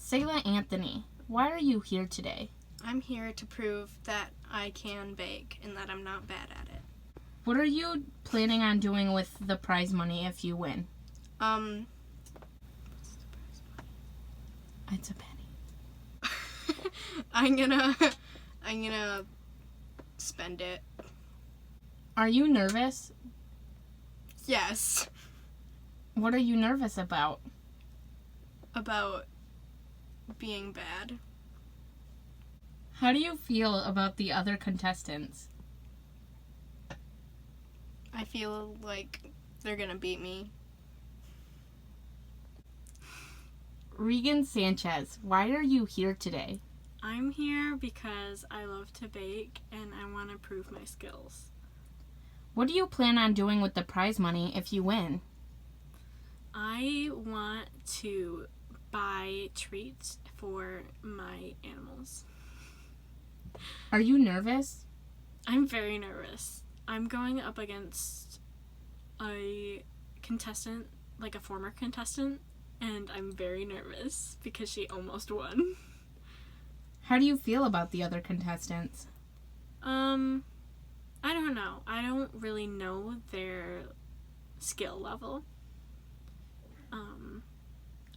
Selah Anthony, why are you here today? I'm here to prove that I can bake and that I'm not bad at it. What are you planning on doing with the prize money if you win? What's It's a penny. the prize money? I'm gonna spend it. Are you nervous? Yes. What are you nervous about? About being bad. How do you feel about the other contestants? I feel like they're gonna beat me. Regan Sanchez, why are you here today? I'm here because I love to bake and I want to prove my skills. What do you plan on doing with the prize money if you win? I want to buy treats for my animals. Are you nervous? I'm very nervous. I'm going up against a contestant, like a former contestant, and I'm very nervous because she almost won. How do you feel about the other contestants? I don't know. I don't really know their skill level.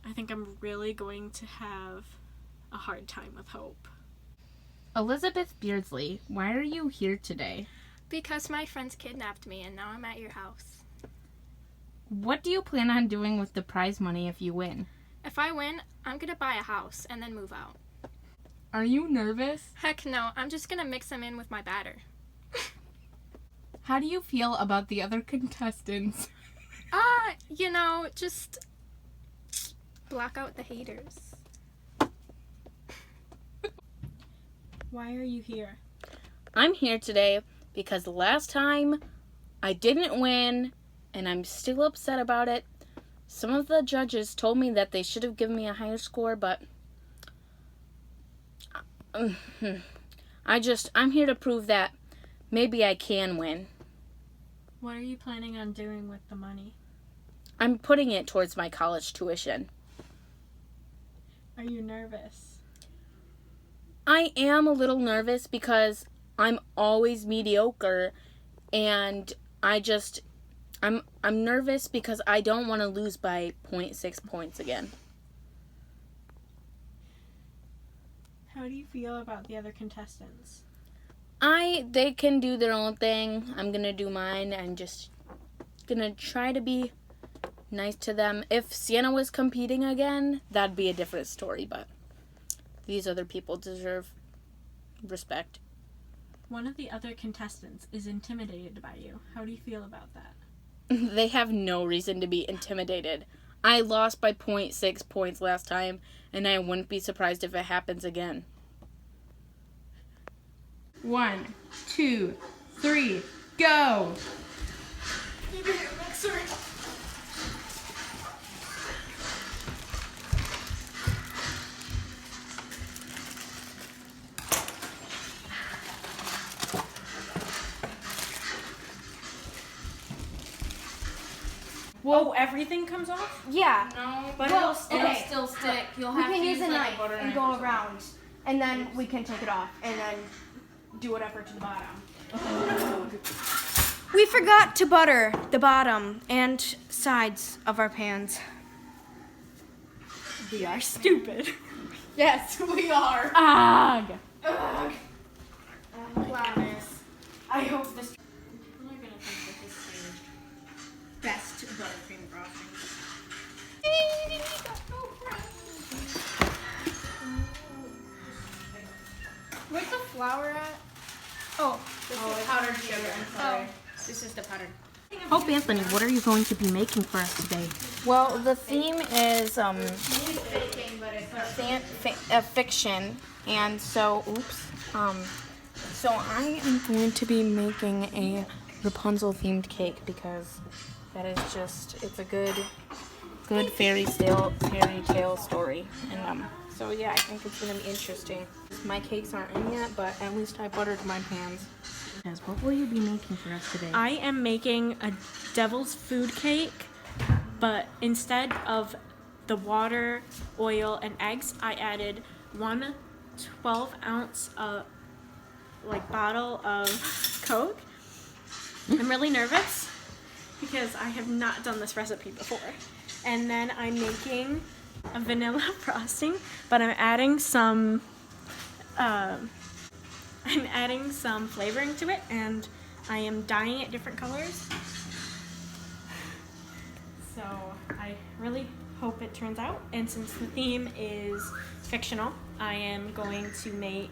I think I'm really going to have a hard time with Hope. Elizabeth Beardsley, why are you here today? Because my friends kidnapped me and now I'm at your house. What do you plan on doing with the prize money if you win? If I win, I'm gonna buy a house and then move out. Are you nervous? Heck no, I'm just gonna mix them in with my batter. How do you feel about the other contestants? Just block out the haters. Why are you here? I'm here today because last time I didn't win and I'm still upset about it. Some of the judges told me that they should have given me a higher score, but I'm here to prove that maybe I can win. What are you planning on doing with the money? I'm putting it towards my college tuition. Are you nervous? I am a little nervous because I'm always mediocre and I'm nervous because I don't want to lose by 0.6 points again. How do you feel about the other contestants? They can do their own thing. I'm going to do mine. I'm just going to try to be nice to them. If Sienna was competing again, that'd be a different story, but these other people deserve respect. One of the other contestants is intimidated by you. How do you feel about that? They have no reason to be intimidated. I lost by 0.6 points last time, and I wouldn't be surprised if it happens again. 1, 2, 3, go! Whoa, everything comes off? Yeah. No, But Well, it'll okay. still stick. You'll We have can to use a like knife butter and knife go or something. around, and then we can take it off, and then do whatever to the bottom. We forgot to butter the bottom and sides of our pans. We are stupid. Yes, we are. Ugh. Ugh. I hope this People are gonna think that this is best buttercream frosting. Where's the flour at? Oh, this is powdered sugar. I'm sorry. This is the powdered. Hope Anthony, what are you going to be making for us today? Well, the theme is fiction, and so so I am going to be making a Rapunzel themed cake because that is it's a good fairy tale story, and so yeah, I think it's gonna be interesting. My cakes aren't in yet, but at least I buttered my pans. What will you be making for us today? I am making a devil's food cake, but instead of the water, oil, and eggs, I added 1 12-ounce bottle of Coke. I'm really nervous because I have not done this recipe before. And then I'm making a vanilla frosting, but I'm adding some flavoring to it, and I am dyeing it different colors. So I really hope it turns out. And since the theme is fictional, I am going to make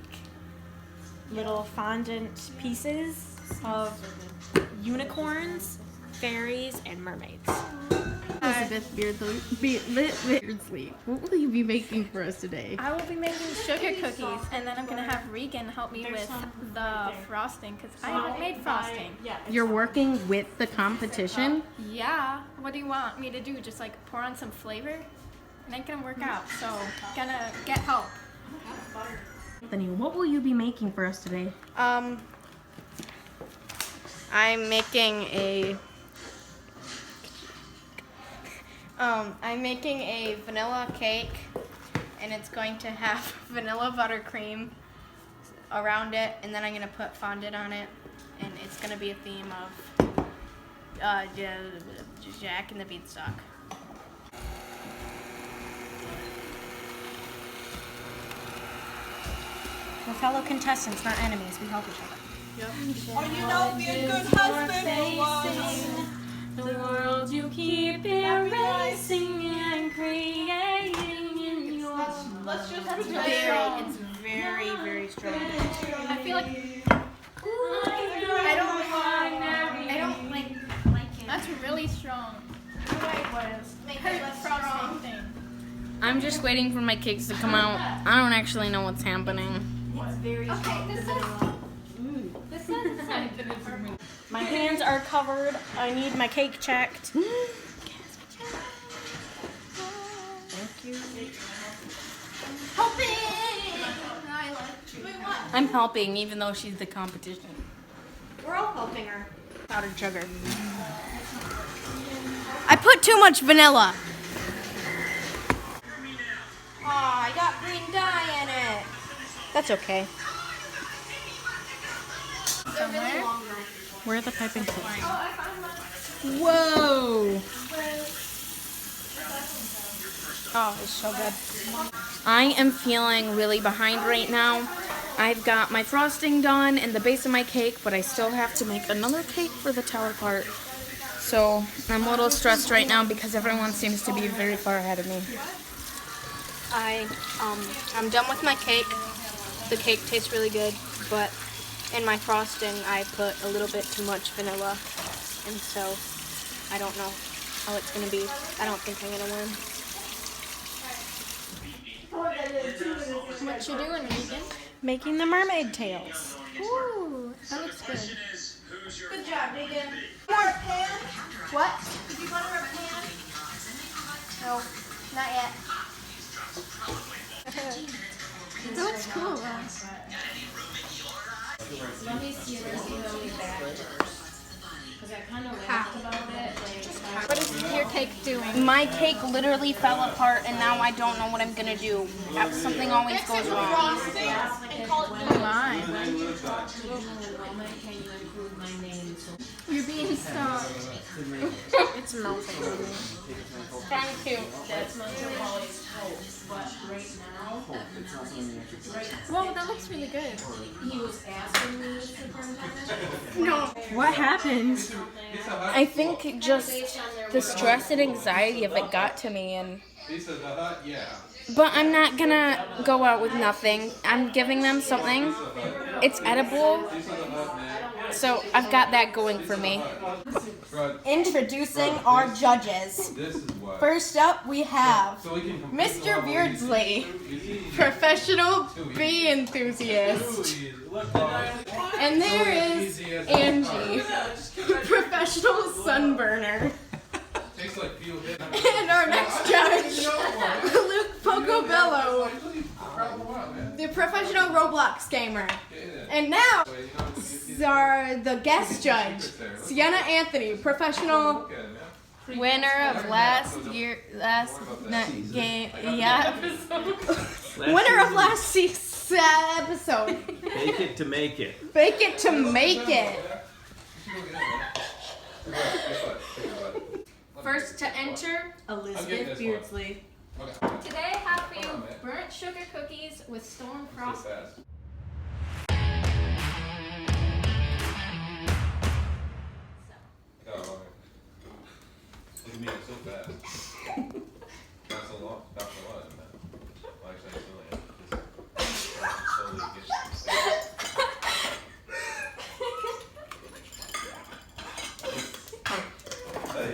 little fondant pieces of unicorns, fairies, and mermaids. Elizabeth Beardsley, what will you be making for us today? I will be making sugar cookies, and then I'm gonna have Regan help me with the frosting because I haven't made frosting. You're working with the competition? Yeah. What do you want me to do? Just like pour on some flavor? It ain't gonna work out. So gonna get help. Anthony, what will you be making for us today? I'm making a vanilla cake, and it's going to have vanilla buttercream around it, and then I'm gonna put fondant on it, and it's gonna be a theme of Jack and the Beanstalk. We're fellow contestants, not enemies. We help each other. The world you keep erasing and creating in your Let's just It's very, very strong. I feel like I don't like it. that's really strong. Make it less strong. I'm just waiting for my cakes to come out. I don't actually know what's happening. My hands are covered. I need my cake checked. I'm helping even though she's the competition. We're all helping her. Powdered sugar. I put too much vanilla. Aw, I got green dye in it. That's okay. Where are the piping hoses? Whoa. Oh, it's so good. I am feeling really behind right now. I've got my frosting done and the base of my cake, but I still have to make another cake for the tower part. So I'm a little stressed right now because everyone seems to be very far ahead of me. I'm done with my cake. The cake tastes really good, but in my frosting I put a little bit too much vanilla, and so I don't know how it's gonna be. I don't think I'm gonna win. What you doing, Regan? Making the mermaid tails. Ooh, that looks good. Good job, Megan. More pan? What? Did you butter a pan? No, not yet. That looks cool. What is your cake doing? My cake literally fell apart and now I don't know what I'm gonna do. Something always goes wrong. You're being so. It's melting. Trying to. Whoa, that looks really good. What happened? I think just the stress and anxiety of it got to me, and but I'm not gonna go out with nothing. I'm giving them something. It's edible, so I've got that going for me. Introducing our judges. First up, we have Mr. Beardsley, professional bee enthusiast. And there is Angie, professional sunburner. And our next judge, Luke Pocobello, the professional Roblox gamer. And now, the guest judge, Sienna Anthony, professional Winner of last game. Yeah. Winner of last season episode. Bake it to make it. Bake it to make it. First to enter, Elizabeth Beardsley. Today I have for you burnt sugar cookies with stone frosting. Look at me, I'm so fast. Not so long, not so long, isn't it? Well, actually, I still am. Just slowly get to the stage. Hey.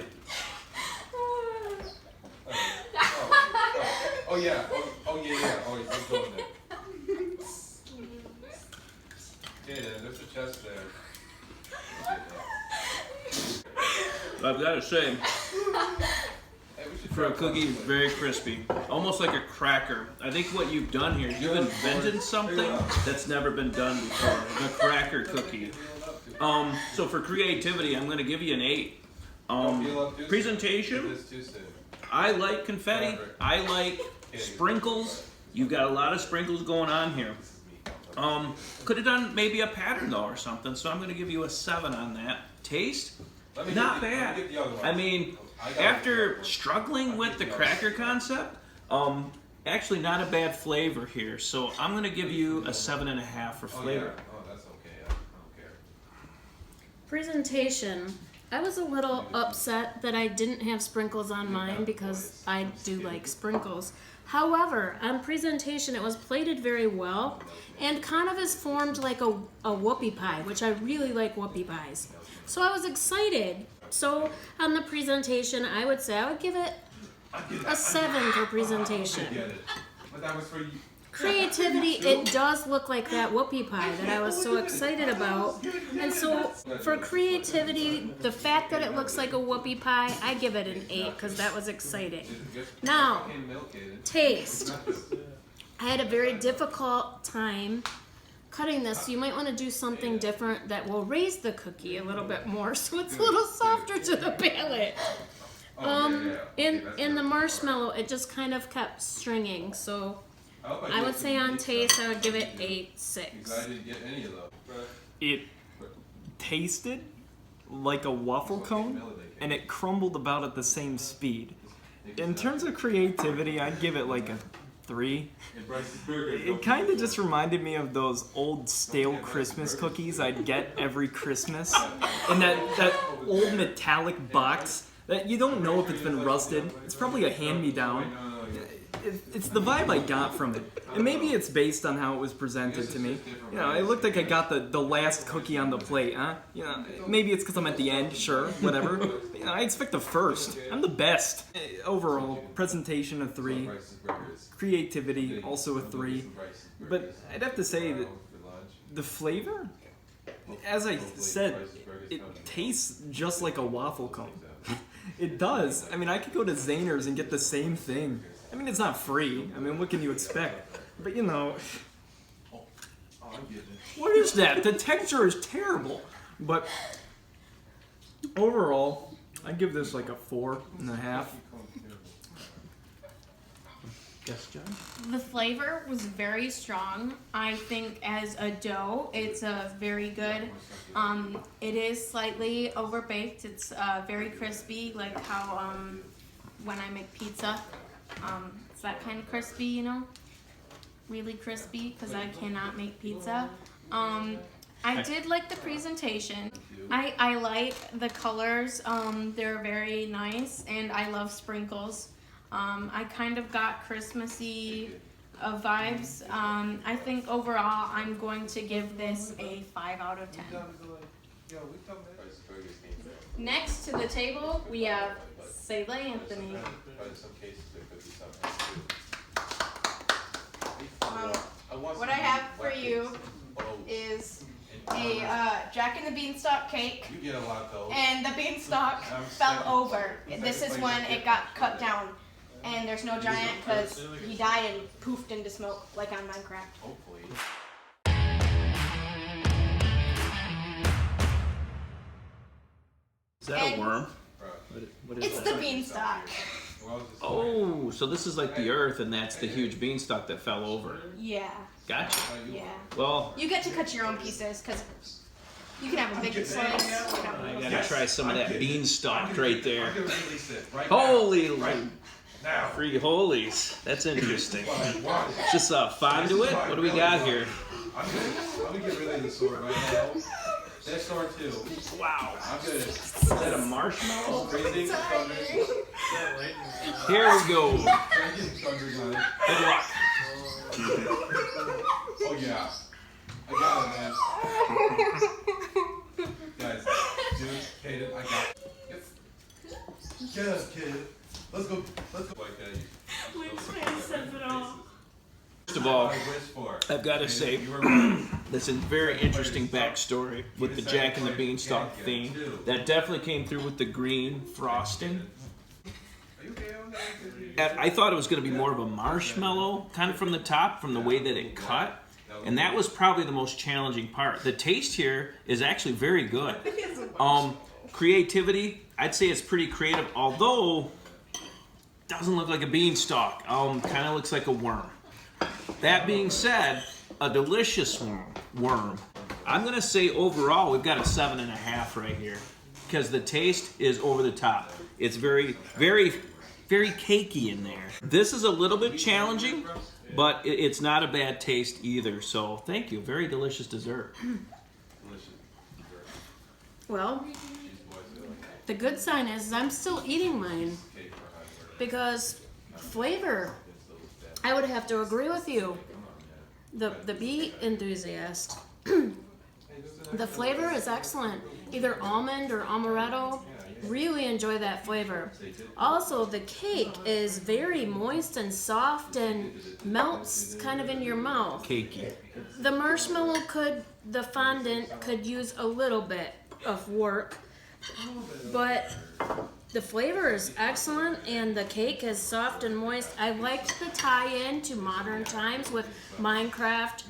Oh yeah, oh yeah. Oh, he's going there. Yeah, there's a chest there. I've got to say, for a cookie, it's very crispy, almost like a cracker. I think what you've done here, you've invented something that's never been done before, the cracker cookie. So for creativity, I'm going to give you an 8. Presentation, I like confetti, I like sprinkles. You've got a lot of sprinkles going on here. Could have done maybe a pattern though or something, so I'm going to give you a 7 on that. Taste? Not bad. I mean, after struggling with the cracker concept, actually not a bad flavor here. So I'm going to give you a 7.5 for flavor. Oh, that's okay. I don't care. Presentation. I was a little upset that I didn't have sprinkles on mine because I do like sprinkles. However, on presentation, it was plated very well and kind of is formed like a whoopie pie, which I really like whoopie pies. So I was excited. So on the presentation, I would say I would give it a 7 for presentation. But that was for you. Creativity, it does look like that whoopie pie that I was so excited about. And so for creativity, the fact that it looks like a whoopie pie, I give it an 8 because that was exciting. Now, taste. I had a very difficult time cutting this, so you might want to do something different that will raise the cookie a little bit more so it's a little softer to the palate. In the marshmallow, it just kind of kept stringing, so I would say on taste, I would give it 8.6. I didn't get any of those. It tasted like a waffle cone, and it crumbled about at the same speed. In terms of creativity, I'd give it like a 3. It kind of just reminded me of those old stale Christmas cookies I'd get every Christmas in that old metallic box that you don't know if it's been rusted. It's probably a hand-me-down. It's the vibe I got from it. And maybe it's based on how it was presented to me. You know, it looked like I got the last cookie on the plate, huh? You know, maybe it's because I'm at the end, sure, whatever. But, you know, I expect the first. I'm the best. Overall, presentation a 3. Creativity, also a 3. But I'd have to say that the flavor, as I said, it tastes just like a waffle cone. It does. I mean, I could go to Zahner's and get the same thing. I mean, it's not free. I mean, what can you expect? But, you know, what is that? The texture is terrible. But overall, I give this like a 4.5. Yes, John? The flavor was very strong. I think as a dough, it's very good. It is slightly overbaked. It's very crispy, like how when I make pizza, it's that kind of crispy, you know? Really crispy, because I cannot make pizza. I did like the presentation. I like the colors. They're very nice, and I love sprinkles. I kind of got Christmassy vibes. I think overall I'm going to give this a 5 out of 10. Next to the table we have Sayla Anthony. What I have for you is a Jack and the Beanstalk cake. You get a lot though. And the beanstalk fell over. This is when it got cut down. And there's no giant because he died and poofed into smoke like on Minecraft. Hopefully. Is that a worm? What is It's that? the beanstalk. Oh, so this is like the earth, and that's the huge beanstalk that fell over. Yeah. Gotcha. Yeah. Well, You get to cut your own pieces because you can have a big slice. You can have a I little gotta try some of that beanstalk right there. Holy! Holy Now. free holies. That's interesting. Is this fondue? What do we got here? I'm gonna get rid of the sword right now. That sword too. Wow. I'm good. Is that a marshmallow? Raising thunder. Here we go. Raising thunders on it. Good luck. Oh yeah. I got it, man. Guys, dude, Kaden, I got it. Yep. Yes, kid. Let's go. Let's go. Like that. First of all, I wish for. I've got to say, You were right. that's a very interesting backstory with the Jack and the Beanstalk theme. That definitely came through with the green frosting. Are you okay on that? And I thought it was going to be more of a marshmallow kind of from the top, from the way that it cut. And that was probably the most challenging part. The taste here is actually very good. Creativity, I'd say it's pretty creative, although doesn't look like a beanstalk. Kind of looks like a worm. That being said, a delicious worm. I'm gonna say overall we've got a 7.5 right here because the taste is over the top. It's very, very, very cakey in there. This is a little bit challenging, but it's not a bad taste either. So thank you. Very delicious dessert. Well, the good sign is I'm still eating mine because flavor, I would have to agree with you. The bee enthusiast, the flavor is excellent. Either almond or amaretto, really enjoy that flavor. Also, the cake is very moist and soft and melts kind of in your mouth. Cakey. The marshmallow the fondant could use a little bit of work, but the flavor is excellent and the cake is soft and moist. I liked the tie-in to modern times with Minecraft,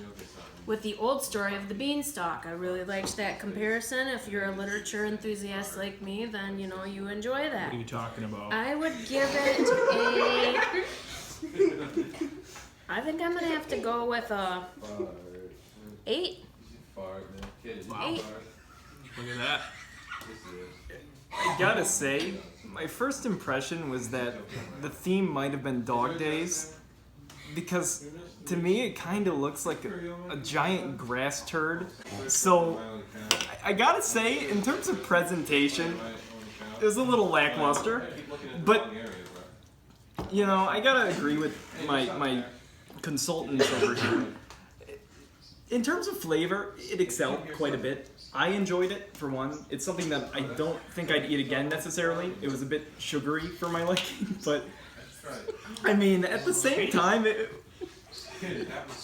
with the old story of the beanstalk. I really liked that comparison. If you're a literature enthusiast like me, then you know you enjoy that. What are you talking about? I would give it I think I'm gonna have to go with a 8. Wow. 8. Look at that. I gotta say, my first impression was that the theme might have been Dog Days, because to me it kind of looks like a giant grass turd. So I gotta say, in terms of presentation, it was a little lackluster, but you know, I gotta agree with my consultants over here. In terms of flavor, it excelled quite a bit. I enjoyed it, for one. It's something that I don't think I'd eat again necessarily. It was a bit sugary for my liking, but I mean, at the same time, it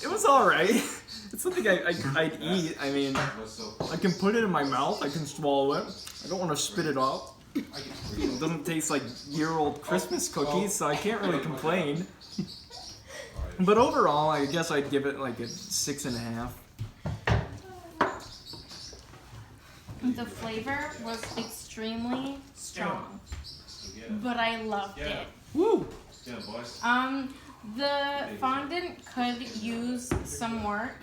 was alright. It's something I'd eat. I mean, I can put it in my mouth, I can swallow it. I don't want to spit it out. It doesn't taste like year-old Christmas cookies, so I can't really complain. But overall, I guess I'd give it like a 6.5. The flavor was extremely strong, but I loved it. Woo! The fondant could use some work,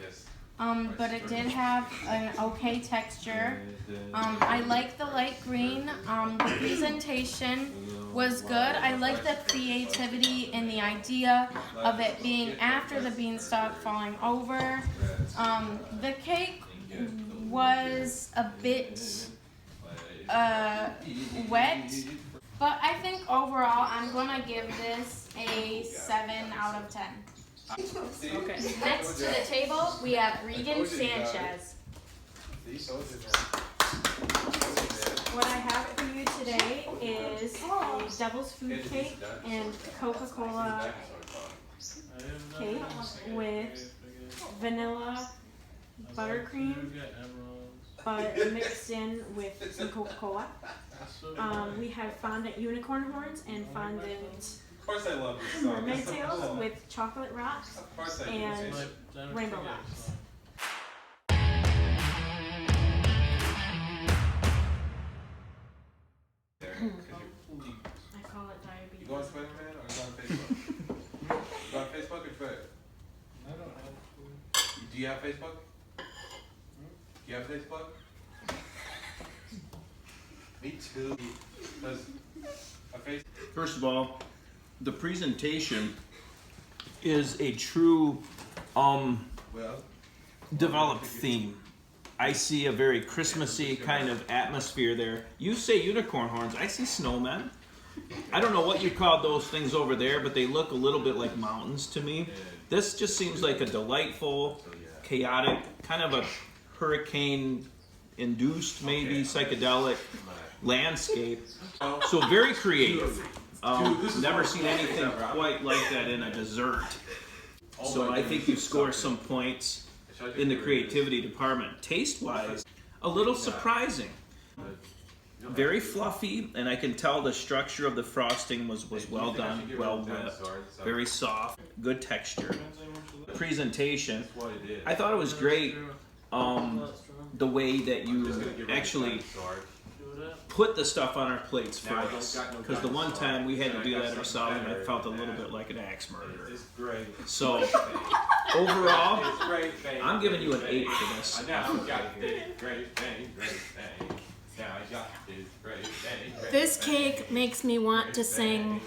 but it did have an okay texture. I like the light green. The presentation was good. I like the creativity and the idea of it being after the beanstalk falling over. The cake was a bit wet, but I think overall I'm gonna give this a 7 out of 10. Okay. Next to the table we have Regan Sanchez. What I have for you today is a devil's food cake and Coca-Cola cake with vanilla buttercream, but mixed in with some Coca-Cola. We have fondant unicorn horns and fondant Of course I love this song. mermaid tails with chocolate rocks Of course I and do. rainbow rocks. Do you have Facebook? Do you have Facebook? Me too. Does a face? First of all, the presentation is a true Well, developed theme. I see a very Christmassy kind of atmosphere there. You say unicorn horns, I see snowmen. I don't know what you call those things over there, but they look a little bit like mountains to me. This just seems like a delightful, chaotic, kind of a hurricane-induced, maybe psychedelic landscape. So very creative. Never seen anything quite like that in a dessert. So I think you score some points in the creativity department. Taste-wise, a little surprising. Very fluffy, and I can tell the structure of the frosting was well done, well whipped, very soft, good texture. Presentation, I thought it was great. The way that you actually put the stuff on our plates for us, because the one time we had to do that ourselves, and I felt a little bit like an axe murderer. So overall, I'm giving you an 8 for this. This cake makes me want to sing,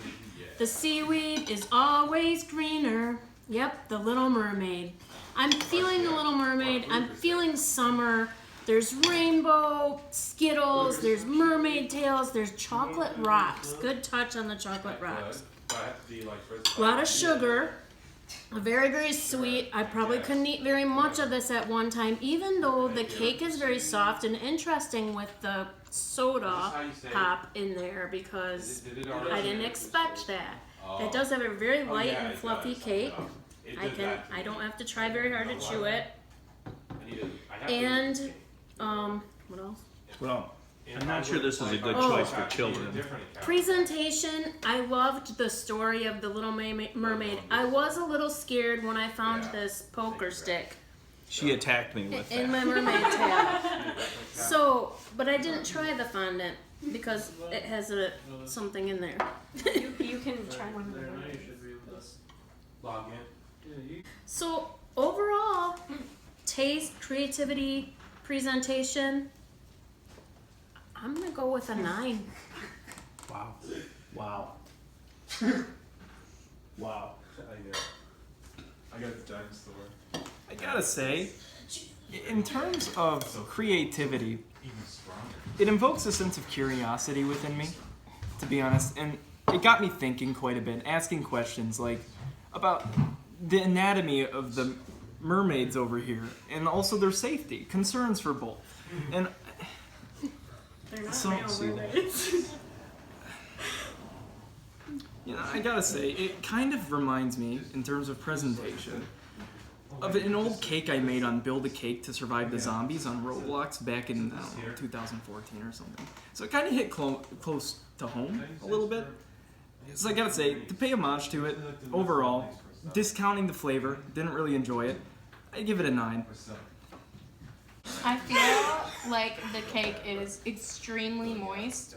"The seaweed is always greener." Yep, The Little Mermaid. I'm feeling The Little Mermaid. I'm feeling summer. There's rainbow, Skittles, there's mermaid tails, there's chocolate rocks. Good touch on the chocolate rocks. A lot of sugar. Very, very sweet. I probably couldn't eat very much of this at one time, even though the cake is very soft and interesting with the soda pop in there, because I didn't expect that. It does have a very light and fluffy cake. I don't have to try very hard to chew it. And what else? Well, I'm not sure this is a good choice for children. Presentation, I loved the story of the Little Mermaid. I was a little scared when I found this poker stick She attacked me with in that. my mermaid tail. So, but I didn't try the fondant because it has something in there. You can try one of them. So overall, taste, creativity, presentation, I'm gonna go with a 9. Wow. Wow. Wow. I got the dinosaur. I gotta say, in terms of creativity, it invokes a sense of curiosity within me, to be honest, and it got me thinking quite a bit, asking questions like about the anatomy of the mermaids over here, and also their safety, concerns for both. And They're not So- real mermaids. you know, I gotta say, it kind of reminds me, in terms of presentation, of an old cake I made on Build a Cake to Survive the Zombies on Roblox back in, I don't know, 2014 or something. So it kind of hit close to home a little bit. So I gotta say, to pay homage to it, overall, discounting the flavor, didn't really enjoy it, I give it a 9. I feel like the cake is extremely moist,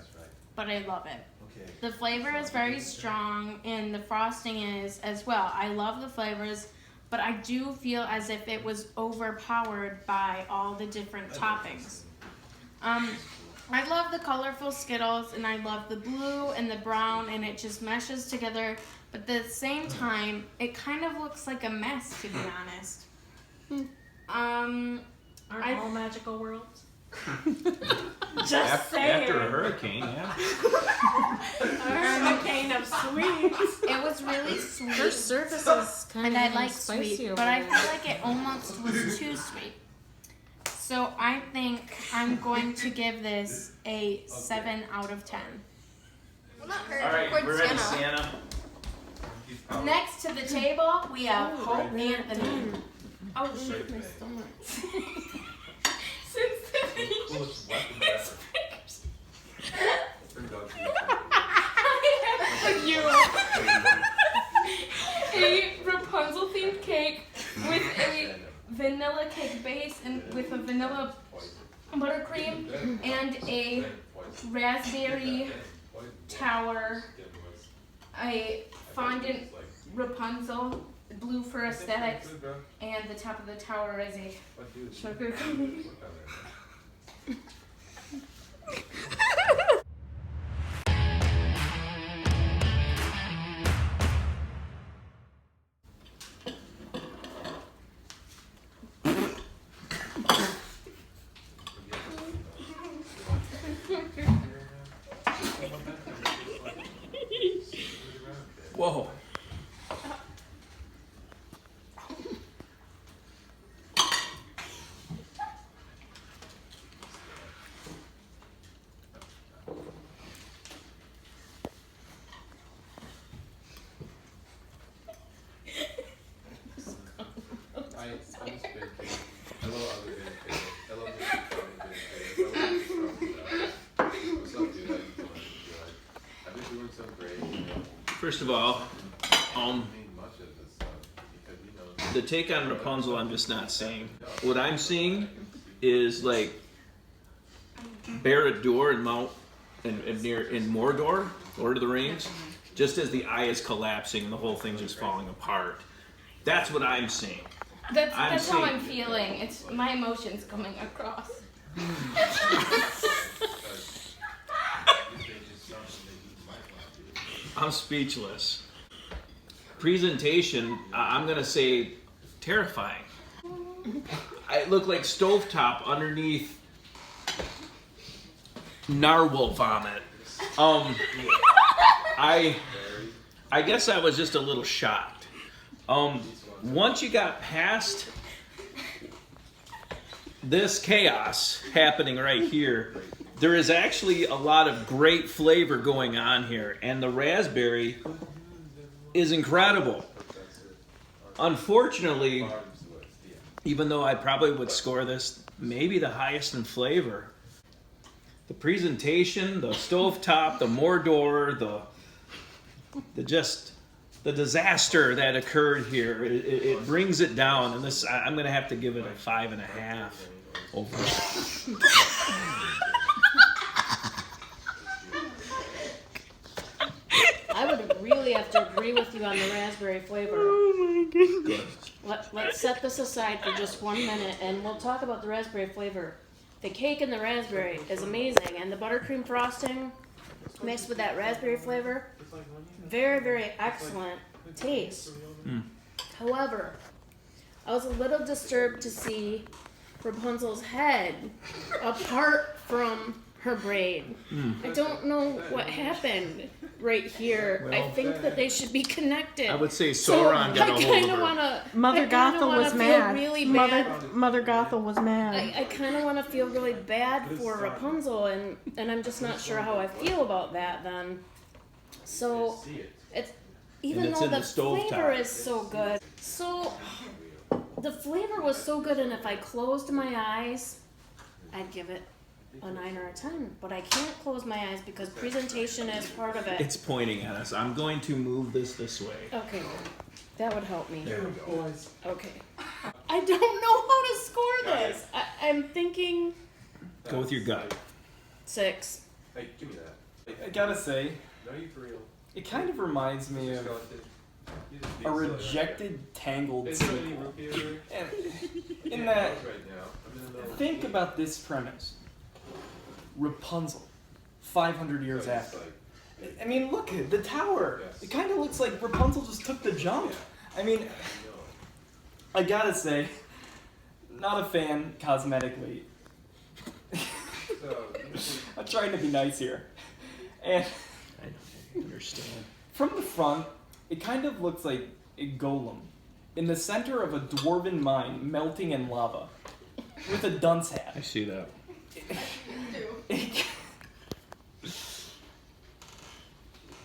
but I love it. The flavor is very strong, and the frosting is as well. I love the flavors, but I do feel as if it was overpowered by all the different toppings. I love the colorful Skittles, and I love the blue and the brown, and it just meshes together. But at the same time, it kind of looks like a mess, to be honest. Aren't all magical worlds? After a hurricane, yeah. A hurricane of sweets. It was really sweet. Her surface is kind And of I like spicy sweet, over but I there. feel like it almost was too sweet. So I think I'm going to give this a 7 out of 10. Well, not her. All right, Record we're ready, Santa. Santa. Next to the table, we have Hope Anthony. Oh shoot, my stomach. Coolest weapon ever. You. A Rapunzel themed cake with a vanilla cake base and with a vanilla buttercream and a raspberry tower, a fondant Rapunzel blue for aesthetics, and the top of the tower is a sugar cone. Whoa. I'm just been kidding. I love other big kids. I love making fun of big kids. I love making fun of that. What's up, dude? How you doing? Good. I've been doing so great. You know, First of all, I mean much of this stuff because you know. the take on Rapunzel, I'm just not seeing. What I'm seeing is like Barad-dûr and Mount and near in Mordor, Lord of the Rings, just as the eye is collapsing and the whole thing's just falling apart. That's what I'm seeing. That's I'm how seeing- I'm feeling. It's my emotions coming across. I'm speechless. Presentation, I'm gonna say terrifying. I look like stovetop underneath narwhal vomit. I guess I was just a little shocked. Once you got past this chaos happening right here, there is actually a lot of great flavor going on here, and the raspberry is incredible. Unfortunately, even though I probably would score this maybe the highest in flavor, the presentation, the stovetop, the Mordor, the disaster that occurred here, it brings it down, and this I'm gonna have to give it a 5.5 overall. I would really have to agree with you on the raspberry flavor. Oh my goodness. Let's set this aside for just 1 minute and we'll talk about the raspberry flavor. The cake and the raspberry is amazing, and the buttercream frosting mixed with that raspberry flavor, very, very excellent taste. However, I was a little disturbed to see Rapunzel's head apart from her braid. I don't know what happened right here. I think that they should be connected. I would say Sauron got a hold kind of of her. wanna. Mother I kinda Gothel wanna was feel mad. Really bad. Mother Gothel was mad. I kind of want to feel really bad for Rapunzel, and I'm just not sure how I feel about that then. So it's even And it's though in the the stovetop. flavor is so good. So the flavor was so good, and if I closed my eyes, I'd give it a 9 or a 10. But I can't close my eyes because presentation is part of it. It's pointing at us. I'm going to move this way. Okay, that would help me. There we go. Okay. I don't know how to score this. I'm thinking Go with your gut. 6. Hey, give me that. I gotta say, No, you for real. it kind of reminds me of a rejected Tangled sequel. And in that, think about this premise. Rapunzel, 500 years after. I mean, look, the tower. It kind of looks like Rapunzel just took the jump. I mean, I gotta say, not a fan cosmetically. I'm trying to be nice here. And I don't understand. from the front, it kind of looks like a golem in the center of a dwarven mine melting in lava with a dunce hat. I see that.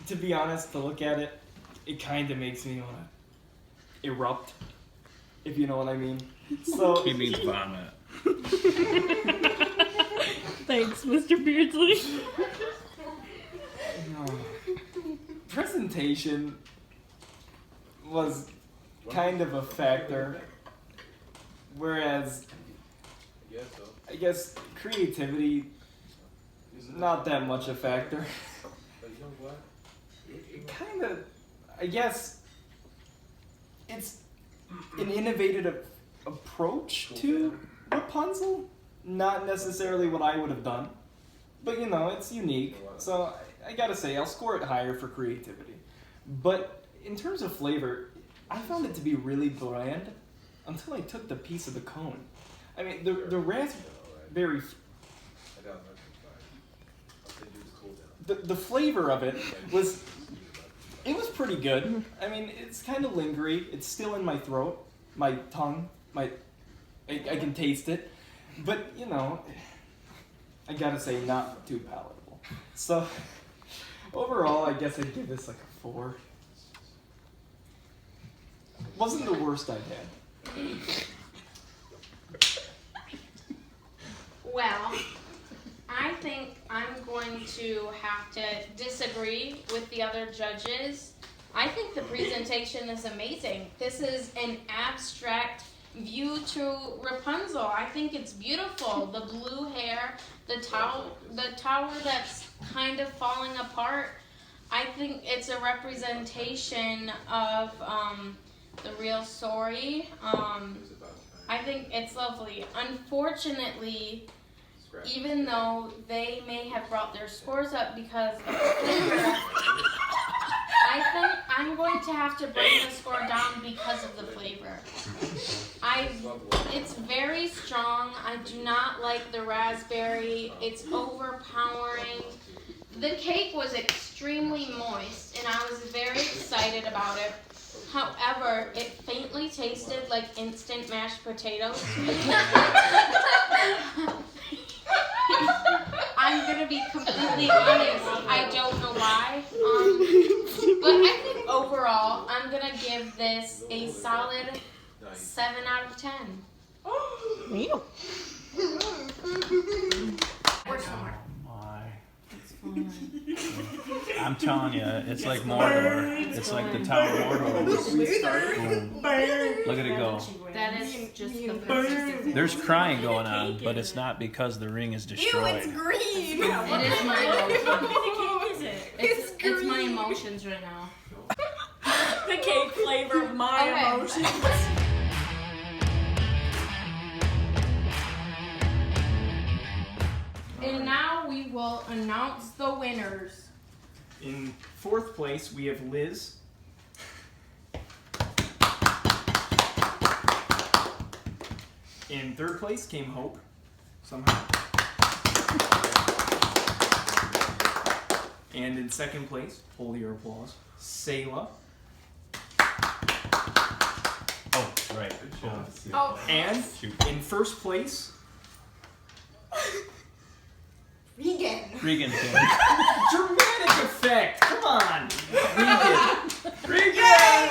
To be honest, to look at it, it kind of makes me want to erupt, if you know what I mean. So He means vomit. Thanks, Mr. Beardsley. presentation was kind of a factor, whereas I guess creativity is not that much a factor. It kind of, I guess, it's an innovative approach to Rapunzel. Not necessarily what I would have done, but you know, it's unique. So I gotta say, I'll score it higher for creativity. But in terms of flavor, I found it to be really bland until I took the piece of the cone. I mean, the raspberry, the flavor of it was pretty good. I mean, it's kind of lingery. It's still in my throat, my tongue, I can taste it. But, you know, I gotta say, not too palatable. So, overall, I guess I'd give this like a 4. Wasn't the worst I've had. Well, I think I'm going to have to disagree with the other judges. I think the presentation is amazing. This is an abstract view to Rapunzel. I think it's beautiful. The blue hair, the tower that's kind of falling apart. I think it's a representation of the real story. I think it's lovely. Unfortunately, even though they may have brought their scores up because of the flavor, I think I'm going to have to bring the score down because of the flavor. It's very strong. I do not like the raspberry. It's overpowering. The cake was extremely moist, and I was very excited about it. However, it faintly tasted like instant mashed potatoes to me. I'm gonna be completely honest. I don't know why. But I think overall, I'm gonna give this a solid 7 out of 10. Where's the mark? I'm telling you, it's like Mordor. It's like the Tower of Mordor. Look at it go. That is just the first. There's crying going on, but it's not because the ring is destroyed. Green. It is my emotions. What kind of cake is it? It's my emotions right now. The cake flavor of my Okay. emotions. And now we will announce the winners. In 4th place, we have Liz. In 3rd place came Hope, somehow. And in 2nd place, hold your applause, Selah. Oh, right. Oh, And in 1st place, Regan. dramatic effect, come on! Regan!